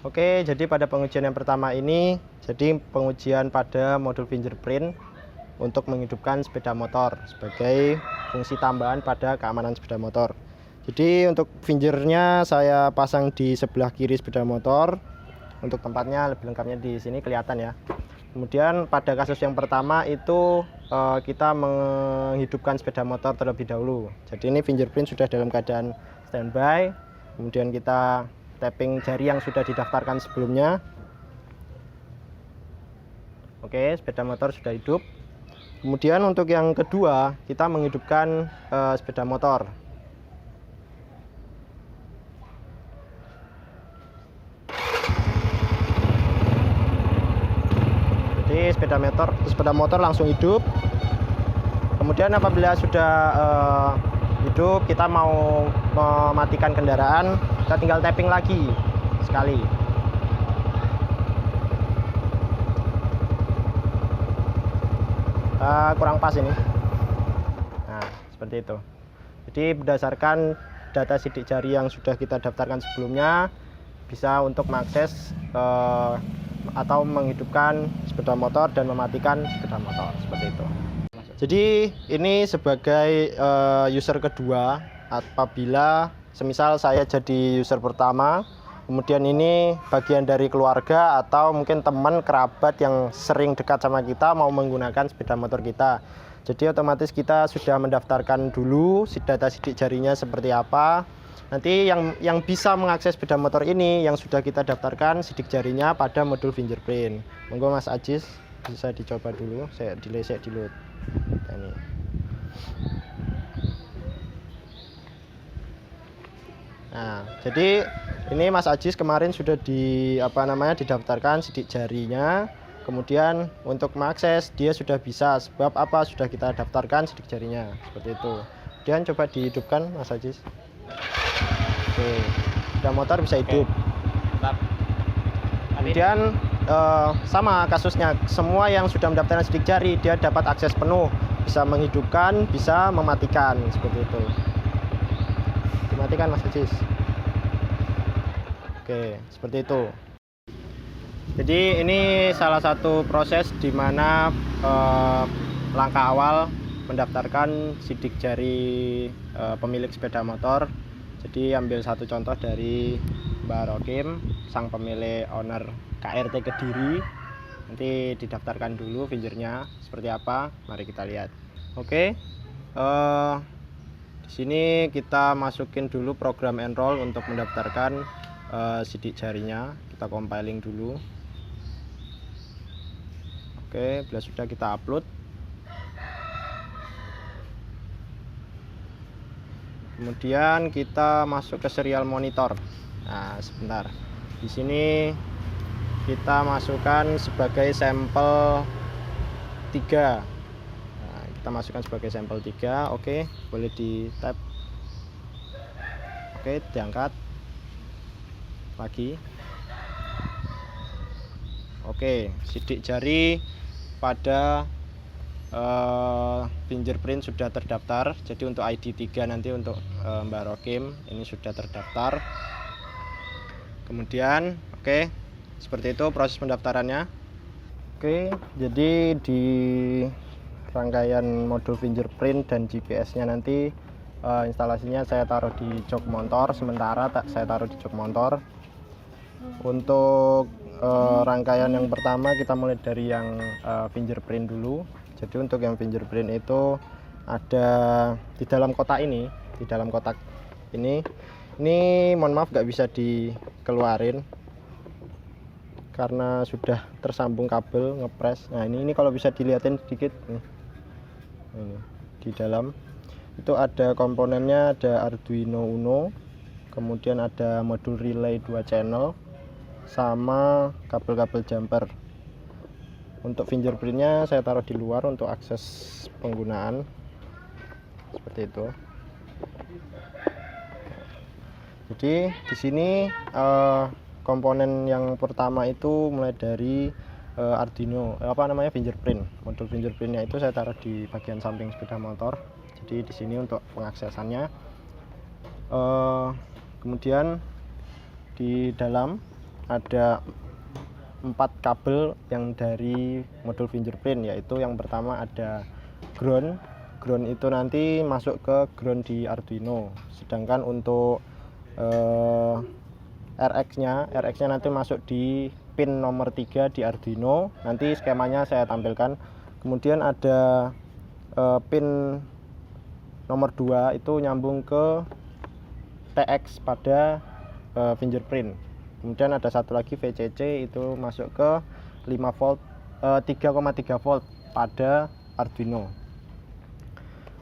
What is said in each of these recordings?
Oke, jadi pada pengujian yang pertama ini, jadi pengujian pada modul fingerprint untuk menghidupkan sepeda motor sebagai fungsi tambahan pada keamanan sepeda motor. Jadi untuk fingernya saya pasang di sebelah kiri sepeda motor. Untuk tempatnya lebih lengkapnya di sini kelihatan ya. Kemudian pada kasus yang pertama itu kita menghidupkan sepeda motor terlebih dahulu. Jadi ini fingerprint sudah dalam keadaan standby. Kemudian kita tapping jari yang sudah didaftarkan sebelumnya. Oke, sepeda motor sudah hidup. Kemudian untuk yang kedua, kita menghidupkan sepeda motor. Jadi sepeda motor langsung hidup. Kemudian apabila sudah hidup, kita mau mematikan kendaraan, kita tinggal tapping lagi sekali. Kurang pas ini. Nah, seperti itu. Jadi berdasarkan data sidik jari yang sudah kita daftarkan sebelumnya, bisa untuk mengakses atau menghidupkan sepeda motor dan mematikan sepeda motor, seperti itu. Jadi ini sebagai user kedua, apabila semisal saya jadi user pertama, kemudian ini bagian dari keluarga atau mungkin teman kerabat yang sering dekat sama kita mau menggunakan sepeda motor kita. Jadi otomatis kita sudah mendaftarkan dulu data sidik jarinya seperti apa. Nanti yang bisa mengakses sepeda motor ini yang sudah kita daftarkan sidik jarinya pada modul fingerprint. Monggo Mas Ajis bisa dicoba dulu, saya delay di load. Ini. Nah, jadi ini Mas Ajis kemarin sudah didaftarkan sidik jarinya. Kemudian untuk mengakses dia sudah bisa, sebab apa, sudah kita daftarkan sidik jarinya, seperti itu. Kemudian coba dihidupkan Mas Ajis. Oke, sepeda motor bisa hidup. Kemudian sama kasusnya, semua yang sudah mendaftarkan sidik jari dia dapat akses penuh, bisa menghidupkan, bisa mematikan, seperti itu. Dimatikan Mas Ajis. Oke, seperti itu. Jadi ini salah satu proses di mana langkah awal mendaftarkan sidik jari pemilik sepeda motor. Jadi ambil satu contoh dari Mbak Rokim, sang pemilik owner KRT Kediri. Nanti didaftarkan dulu fingernya seperti apa. Mari kita lihat. Oke, di sini kita masukin dulu program enroll untuk mendaftarkan sidik jarinya. Kita compiling dulu. Oke, bila sudah kita upload. Kemudian kita masuk ke serial monitor. Nah, sebentar. Di sini kita masukkan sebagai sampel 3. Nah, kita masukkan sebagai sampel 3. Oke, boleh di tab. Oke, diangkat lagi. Oke, sidik jari pada fingerprint sudah terdaftar. Jadi untuk ID 3 nanti untuk Mbak Rokim ini sudah terdaftar. Kemudian oke, seperti itu proses pendaftarannya. Oke, jadi di rangkaian modul fingerprint dan GPS-nya nanti instalasinya saya taruh di jok motor. Sementara saya taruh di jok motor. Untuk rangkaian yang pertama kita mulai dari yang fingerprint dulu. Jadi untuk yang fingerprint itu ada di dalam kotak ini, ini mohon maaf nggak bisa dikeluarin karena sudah tersambung kabel ngepres. Nah ini kalau bisa dilihatin sedikit nih. Ini di dalam itu ada komponennya, ada Arduino Uno, kemudian ada modul relay 2 channel sama kabel-kabel jumper. Untuk fingerprintnya saya taruh di luar untuk akses penggunaan, seperti itu. Jadi di sini komponen yang pertama itu mulai dari Arduino fingerprint. Modul fingerprintnya itu saya taruh di bagian samping sepeda motor. Jadi di sini untuk pengaksesannya. Kemudian di dalam ada 4 kabel yang dari modul fingerprint, yaitu yang pertama ada ground itu nanti masuk ke ground di Arduino, sedangkan untuk RX-nya nanti masuk di pin nomor 3 di Arduino, nanti skemanya saya tampilkan. Kemudian ada pin nomor 2 itu nyambung ke TX pada fingerprint. Kemudian ada satu lagi VCC itu masuk ke 5 volt 3,3 volt pada Arduino.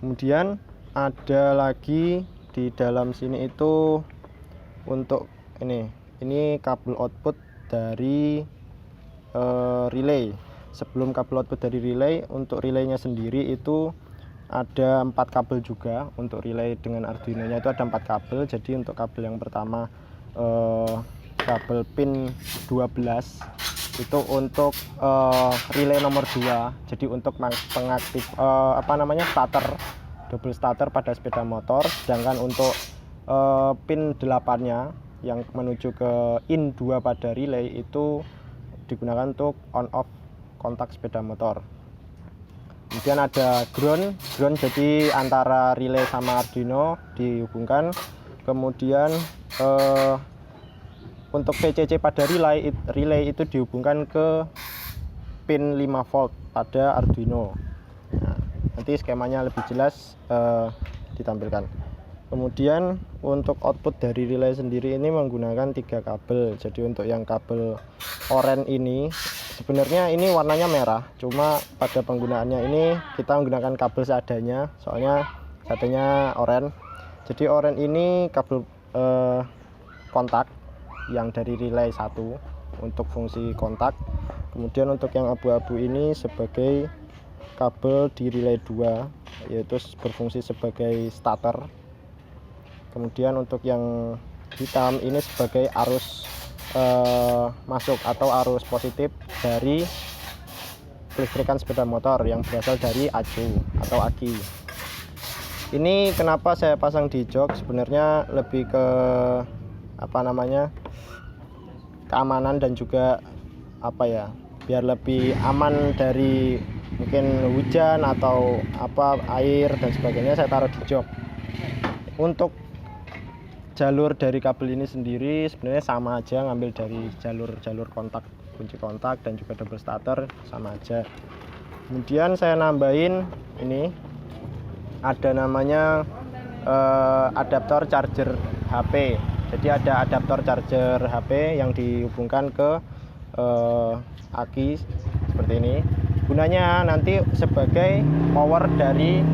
Kemudian ada lagi di dalam sini itu untuk ini kabel output dari relay. Sebelum kabel output dari relay, untuk relaynya sendiri itu ada 4 kabel juga. Untuk relay dengan Arduino-nya itu ada 4 kabel. Jadi untuk kabel yang pertama kabel pin 12 itu untuk relay nomor 2, jadi untuk pengaktif starter, double starter pada sepeda motor. Sedangkan untuk pin 8-nya yang menuju ke in 2 pada relay itu digunakan untuk on off kontak sepeda motor. Kemudian ada ground jadi antara relay sama Arduino dihubungkan. Kemudian untuk VCC pada relay itu dihubungkan ke pin 5 volt pada Arduino. Nah, nanti skemanya lebih jelas ditampilkan. Kemudian untuk output dari relay sendiri ini menggunakan 3 kabel. Jadi untuk yang kabel oranye ini sebenarnya ini warnanya merah, cuma pada penggunaannya ini kita menggunakan kabel seadanya, soalnya seadanya oranye. Jadi oranye ini kabel kontak yang dari relay 1 untuk fungsi kontak. Kemudian untuk yang abu-abu ini sebagai kabel di relay 2, yaitu berfungsi sebagai starter. Kemudian untuk yang hitam ini sebagai arus masuk atau arus positif dari kelistrikan sepeda motor yang berasal dari acu atau aki. Ini kenapa saya pasang di jok, sebenarnya lebih ke keamanan dan juga biar lebih aman dari mungkin hujan atau air dan sebagainya, saya taruh di jok. Untuk jalur dari kabel ini sendiri sebenarnya sama aja, ngambil dari jalur kontak, kunci kontak dan juga double starter sama aja. Kemudian saya nambahin ini ada namanya adaptor charger HP. Jadi ada adaptor charger HP yang dihubungkan ke aki seperti ini. Gunanya nanti sebagai power dari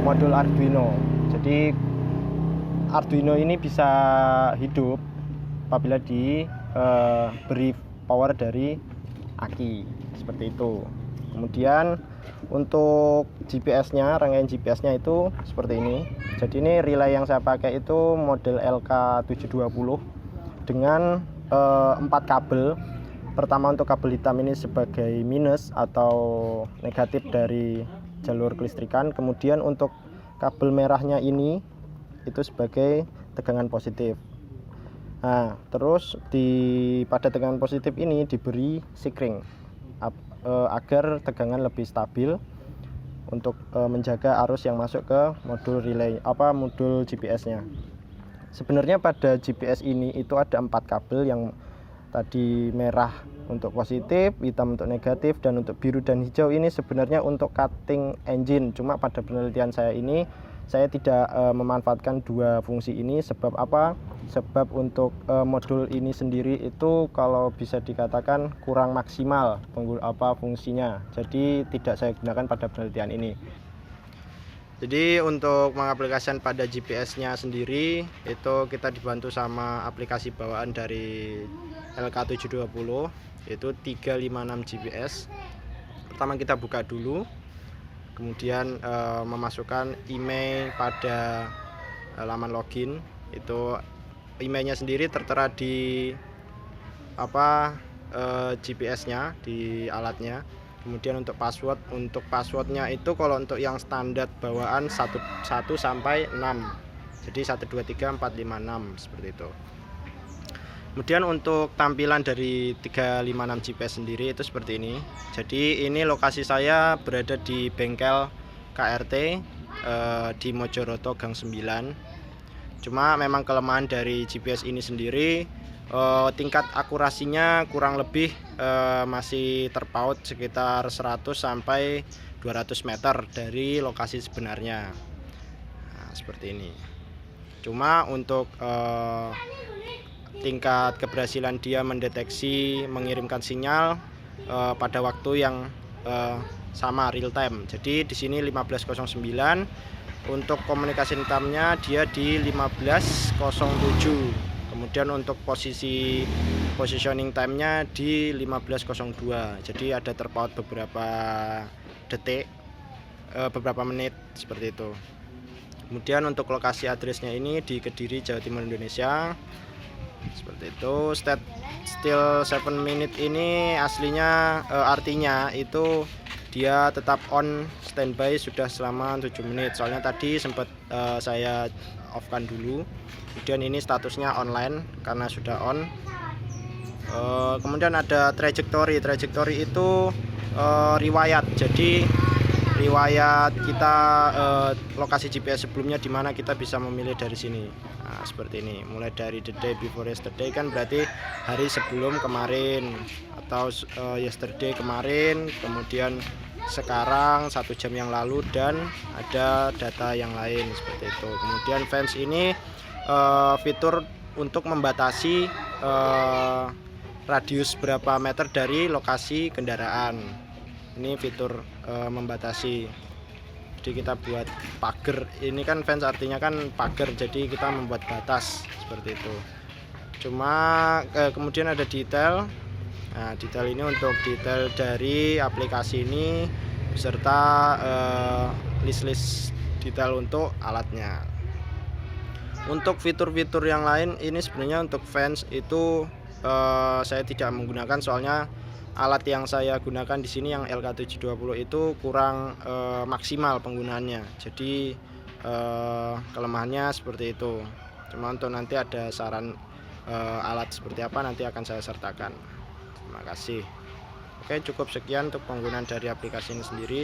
modul Arduino. Jadi Arduino ini bisa hidup apabila diberi power dari aki seperti itu. Kemudian untuk GPS-nya, rangkaian GPS-nya itu seperti ini. Jadi ini relay yang saya pakai itu model LK720 dengan 4 kabel. Pertama untuk kabel hitam ini sebagai minus atau negatif dari jalur kelistrikan. Kemudian untuk kabel merahnya ini itu sebagai tegangan positif. Nah, terus pada tegangan positif ini diberi sikring agar tegangan lebih stabil untuk menjaga arus yang masuk ke modul relay modul GPS-nya. Sebenarnya pada GPS ini itu ada 4 kabel, yang tadi merah untuk positif, hitam untuk negatif, dan untuk biru dan hijau ini sebenarnya untuk cutting engine. Cuma pada penelitian saya ini saya tidak memanfaatkan 2 fungsi ini. Sebab apa? Sebab untuk modul ini sendiri itu kalau bisa dikatakan kurang maksimal fungsinya. Jadi tidak saya gunakan pada penelitian ini. Jadi untuk mengaplikasikan pada GPS-nya sendiri itu kita dibantu sama aplikasi bawaan dari LK720, yaitu 356 GPS. Pertama kita buka dulu, kemudian memasukkan email pada laman login. Itu emailnya sendiri tertera di GPS-nya di alatnya. Kemudian untuk passwordnya itu kalau untuk yang standar bawaan 1 sampai 6. Jadi 1 2 3 4 5 6 seperti itu. Kemudian untuk tampilan dari 356 GPS sendiri itu seperti ini. Jadi ini lokasi saya berada di bengkel KRT di Mojoroto Gang 9. Cuma memang kelemahan dari GPS ini sendiri, tingkat akurasinya kurang lebih masih terpaut sekitar 100 sampai 200 meter dari lokasi sebenarnya. Nah, seperti ini. Cuma untuk tingkat keberhasilan dia mendeteksi mengirimkan sinyal pada waktu yang sama real time. Jadi di sini 15.09, untuk komunikasi hitamnya dia di 15.07. Kemudian untuk positioning time-nya di 15.02. Jadi ada terpaut beberapa detik, beberapa menit seperti itu. Kemudian untuk lokasi address-nya ini di Kediri, Jawa Timur, Indonesia. Seperti itu. Still 7 minute ini aslinya artinya itu dia tetap on standby sudah selama 7 menit. Soalnya tadi sempat saya off-kan dulu. Kemudian ini statusnya online karena sudah on. Kemudian ada trajectory itu riwayat. Jadi riwayat kita lokasi GPS sebelumnya di mana kita bisa memilih dari sini. Nah, seperti ini. Mulai dari the day before yesterday kan berarti hari sebelum kemarin, atau yesterday kemarin, kemudian sekarang 1 jam yang lalu, dan ada data yang lain seperti itu. Kemudian fence ini fitur untuk membatasi radius berapa meter dari lokasi kendaraan. Ini fitur membatasi. Jadi kita buat pagar. Ini kan fence artinya kan pagar, jadi kita membuat batas seperti itu. Cuma kemudian ada detail. Nah, detail ini untuk detail dari aplikasi ini beserta list detail untuk alatnya. Untuk fitur-fitur yang lain ini sebenarnya untuk fence itu saya tidak menggunakan, soalnya alat yang saya gunakan di sini yang LK720 itu kurang maksimal penggunaannya. Jadi kelemahannya seperti itu. Cuma untuk nanti ada saran alat seperti apa nanti akan saya sertakan. Terima kasih. Oke, cukup sekian untuk penggunaan dari aplikasi ini sendiri.